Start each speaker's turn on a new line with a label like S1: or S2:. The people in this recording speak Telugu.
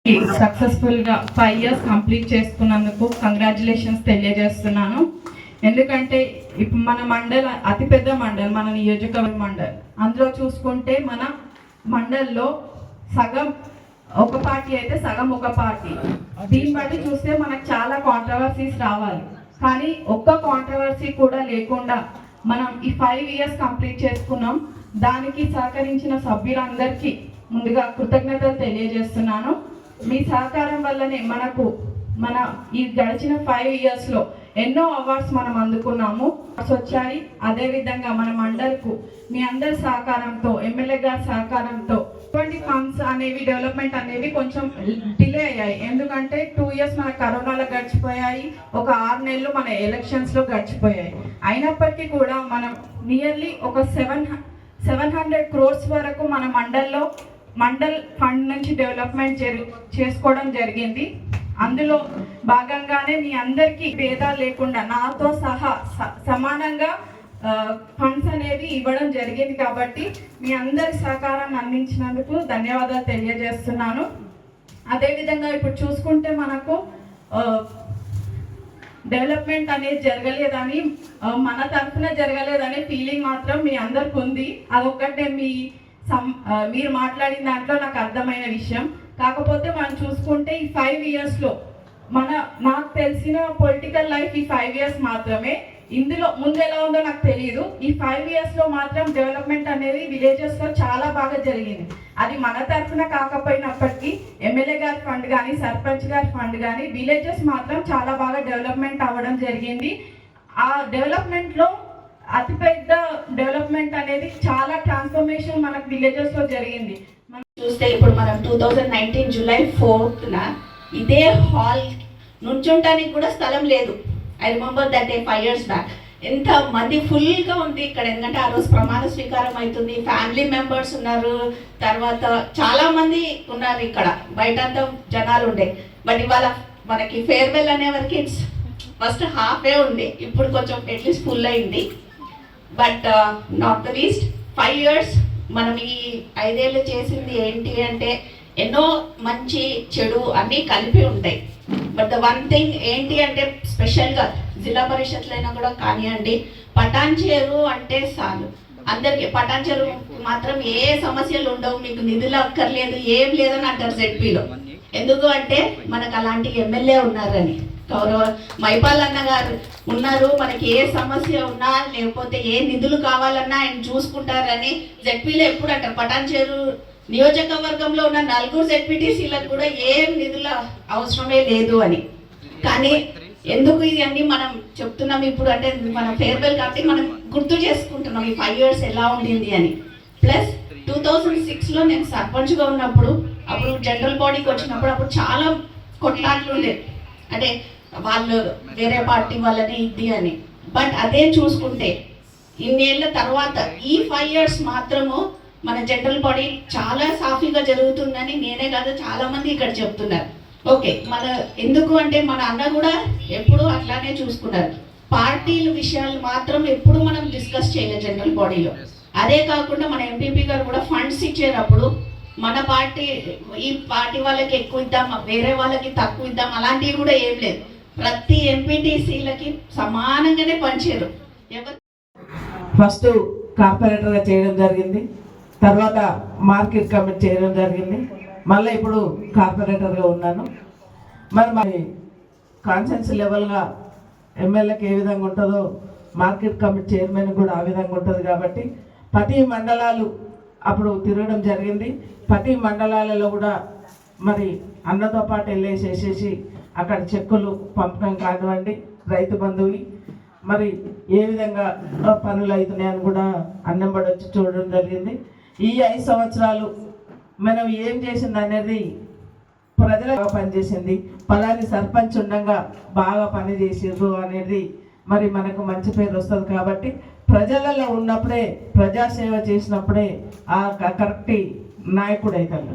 S1: సక్సెస్ఫుల్గా 5 years కంప్లీట్ చేసుకున్నందుకు కంగ్రాచులేషన్స్ తెలియజేస్తున్నాను. ఎందుకంటే ఇప్పుడు మన మండల్ అతిపెద్ద మండల్, మన నియోజకవర్గ మండల్. అందులో చూసుకుంటే మన మండల్లో సగం ఒక పార్టీ అయితే సగం ఒక పార్టీ. దీన్ని బట్టి చూస్తే మనకు చాలా కాంట్రవర్సీస్ రావాలి, కానీ ఒక్క కాంట్రవర్సీ కూడా లేకుండా మనం ఈ 5 years కంప్లీట్ చేసుకున్నాం. దానికి సహకరించిన సభ్యులందరికీ ముందుగా కృతజ్ఞతలు తెలియజేస్తున్నాను. మీ సహకారం వల్లనే మన ఈ గడిచిన 5 yearsలో ఎన్నో అవార్డ్స్ మనం అందుకున్నాము, వచ్చాయి. అదేవిధంగా మన మండల్కు మీ అందరి సహకారంతో, ఎమ్మెల్యే గారి సహకారంతో ఇటువంటి ఫండ్స్ అనేవి డెవలప్మెంట్ అనేవి కొంచెం డిలే అయ్యాయి. ఎందుకంటే 2 years మన కరోనాలో గడిచిపోయాయి, ఒక 6 నెలలు మన ఎలక్షన్స్లో గడిచిపోయాయి. అయినప్పటికీ కూడా మనం నియర్లీ ఒక 700 crores వరకు మన మండల్ ఫండ్ నుంచి డెవలప్మెంట్ చేసుకోవడం జరిగింది. అందులో భాగంగానే మీ అందరికీ భేదాలు లేకుండా నాతో సహా సమానంగా ఫండ్స్ అనేవి ఇవ్వడం జరిగింది. కాబట్టి మీ అందరి సహకారాన్ని అందించినందుకు ధన్యవాదాలు తెలియజేస్తున్నాను. అదేవిధంగా ఇప్పుడు చూసుకుంటే మనకు డెవలప్మెంట్ అనేది జరగలేదని, మన తరఫున జరగలేదనే ఫీలింగ్ మాత్రం మీ అందరికి ఉంది. అదొక్కటే మీరు మాట్లాడిన దాంట్లో నాకు అర్థమైన విషయం. కాకపోతే మనం చూసుకుంటే ఈ 5 yearsలో నాకు తెలిసిన పొలిటికల్ లైఫ్ ఈ 5 years మాత్రమే. ఇందులో ముందు ఎలా ఉందో నాకు తెలియదు. ఈ 5 yearsలో మాత్రం డెవలప్మెంట్ అనేది విలేజెస్లో చాలా బాగా జరిగింది. అది మన తరఫున కాకపోయినప్పటికీ ఎమ్మెల్యే గారి ఫండ్ కానీ, సర్పంచ్ గారి ఫండ్ కానీ, విలేజెస్ మాత్రం చాలా బాగా డెవలప్మెంట్ అవ్వడం జరిగింది. ఆ డెవలప్మెంట్లో అతిపెద్ద డెవలప్మెంట్ అనేది చాలా ట్రాన్స్ఫర్మేషన్ మనకు విలేజెస్లో జరిగింది.
S2: మనం చూస్తే ఇప్పుడు మనం 2019 July 4th ఇదే హాల్ నుంచుంటానికి కూడా స్థలం లేదు. I remember that day 5 years back. ఎంత మంది ఫుల్గా ఉంది ఇక్కడ. ఎందుకంటే ఆ రోజు ప్రమాణ స్వీకారం అవుతుంది, ఫ్యామిలీ మెంబర్స్ ఉన్నారు, తర్వాత చాలా మంది ఉన్నారు ఇక్కడ, బయటంతా జనాలు ఉండే. బట్ ఇవాళ మనకి ఫేర్వెల్ అనే వరకు ఫస్ట్ హాఫే ఉంది, ఇప్పుడు కొంచెం అట్లీస్ట్ ఫుల్ అయింది. But not the least 5 years మనం ఈ 5 ఏళ్ళు చేసింది ఏంటి అంటే ఎన్నో మంచి చెడు అన్నీ కలిపి ఉంటాయి. బట్ ద వన్ థింగ్ ఏంటి అంటే స్పెషల్గా జిల్లా పరిషత్లైనా కూడా కానివ్వండి, పటాన్చేరు అంటే చాలు అందరికీ. పటాన్చేరు మాత్రం ఏ సమస్యలు ఉండవు, మీకు నిధులు అక్కర్లేదు, ఏం లేదని అంటారు జెడ్పీలో. ఎందుకు అంటే మనకు అలాంటి ఎమ్మెల్యే ఉన్నారని, గౌరవ మైపాల్ అన్న గారు ఉన్నారు. మనకి ఏ సమస్య ఉన్నా లేకపోతే ఏ నిధులు కావాలన్నా ఆయన చూసుకుంటారని జెడ్పీలో ఎప్పుడు అంటారు. పటాన్చేరు నియోజకవర్గంలో ఉన్న 4 జెడ్పీటీసీలకు కూడా ఏం నిధుల అవసరమే లేదు అని. కానీ ఎందుకు ఇవన్నీ మనం చెప్తున్నాం ఇప్పుడు అంటే మన ఫేర్వెల్ కాబట్టి మనం గుర్తు చేసుకుంటున్నాం ఈ 5 years ఎలా ఉండింది అని. ప్లస్ 2006లో నేను సర్పంచ్గా ఉన్నప్పుడు, అప్పుడు జనరల్ బాడీకి వచ్చినప్పుడు అప్పుడు చాలా కొట్లాట్లు ఉండేవి. అంటే వాళ్ళు వేరే పార్టీ వాళ్ళని ఇది అని. బట్ అదే చూసుకుంటే ఇన్నేళ్ల తర్వాత ఈ 5 years మాత్రము మన జనరల్ బాడీ చాలా సాఫీగా జరుగుతుందని నేనే కాదు చాలా మంది ఇక్కడ చెప్తున్నారు. ఓకే, మన ఎందుకు అంటే మన అన్న కూడా ఎప్పుడు అట్లానే చూసుకున్నారు. పార్టీల విషయాలు మాత్రం ఎప్పుడు మనం డిస్కస్ చేయలేదు జనరల్ బాడీలో. అదే కాకుండా మన ఎంపీపీ గారు కూడా ఫండ్స్ ఇచ్చేటప్పుడు మన పార్టీ ఈ పార్టీ వాళ్ళకి ఎక్కువ ఇద్దాం, వేరే వాళ్ళకి తక్కువ ఇద్దాం అలాంటివి కూడా ఏం లేదు. ప్రతి ఎంపీటీసీలకి సమానంగానే పంచారు.
S3: ఫస్ట్ కార్పొరేటర్గా చేయడం జరిగింది, తర్వాత మార్కెట్ కమిటీ చేయడం జరిగింది, మళ్ళీ ఇప్పుడు కార్పొరేటర్గా ఉన్నాను. మరి కాన్సెన్స్ లెవెల్గా ఎమ్మెల్యేకి ఏ విధంగా ఉంటుందో మార్కెట్ కమిటీ చైర్మన్ కూడా ఆ విధంగా ఉంటుంది. కాబట్టి ప్రతి మండలాలు అప్పుడు తిరగడం జరిగింది. ప్రతి మండలాలలో కూడా మరి అన్నతో పాటు వెళ్ళేసేసేసి అక్కడ చెక్కులు పంపడం కానివ్వండి, రైతు బంధువి మరి ఏ విధంగా పనులు అవుతున్నాయని కూడా అన్నంబడి వచ్చి చూడడం జరిగింది. ఈ 5 సంవత్సరాలు మనం ఏం చేసింది అనేది ప్రజలకు పనిచేసింది. పలాని సర్పంచ్ ఉండగా బాగా పని చేసిర్రు అనేది మరి మనకు మంచి పేరు వస్తుంది. కాబట్టి ప్రజలలో ఉన్నప్పుడే, ప్రజాసేవ చేసినప్పుడే ఆ కరెక్ట్ నాయకుడు అవుతాడు.